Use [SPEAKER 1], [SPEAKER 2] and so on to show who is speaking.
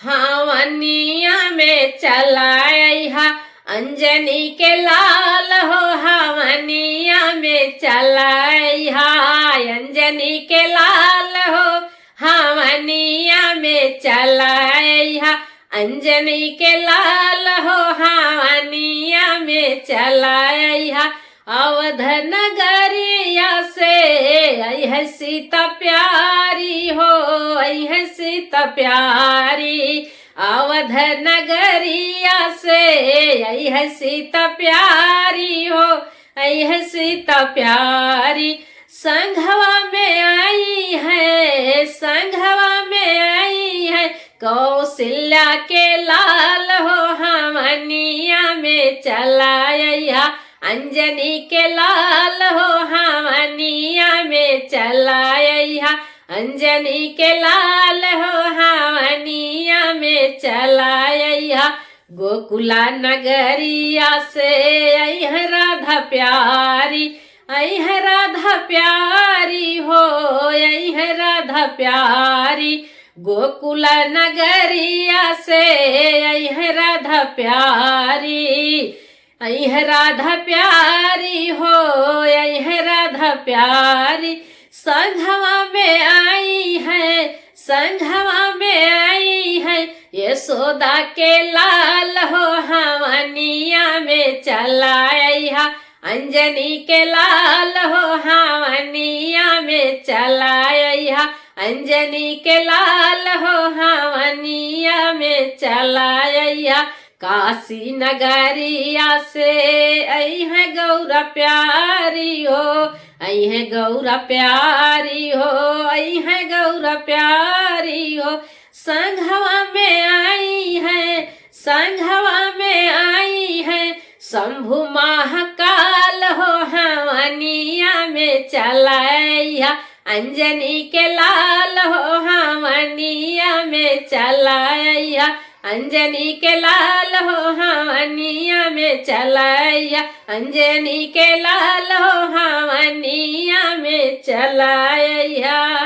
[SPEAKER 1] हवनिया में चलाइहा अंजनी के लाल हो, हवनिया में चलाइहा अंजनी के लाल हो, हवनिया में चलाइहा अंजनी के लाल हो, हवनिया में चलाइहा अवध नगरिया से अह सीता प्यारी हो, अह सीता प्यारी अवध नगरिया से अह सीता प्यारी हो, अह सीता प्यारी संघवा में आई है, संघवा में आई है कौशल्या के लाल हो, हवनिया में चलाइहा अंजनी के लाल हो, हवनिया में चलाइहा अंजनी के लाल हो, हवनिया में चलाइहा गोकुला नगरिया से अह राधा प्यारी, अह राधा प्यारी हो, अह राधा प्यारी गोकुला नगरिया से अह राधा प्यारी, अह राधा प्यारी हो, अह राधा प्यारी संघवा में आई है, संघवा में आई है यशोदा के लाल हो, हवनिया में चलाइहा अंजनी के लाल हो, हवनिया में चलाइहा अंजनी के लाल हो, हवनिया में चलाइहा काशी नगरिया से अह गौरा प्यारी हो, अह गौरा प्यारी हो, अह गौरा प्यारी हो संघवा में आई है, संघवा में आई है शंभु महाकाल हो, हवनिया में चलाइहा अंजनी के लाल हो, हवनिया में चलाइहा अंजनी के लाल हो, हवनिया में चलाइहा अंजनी के लाल हो, हवनिया में चलाइहा।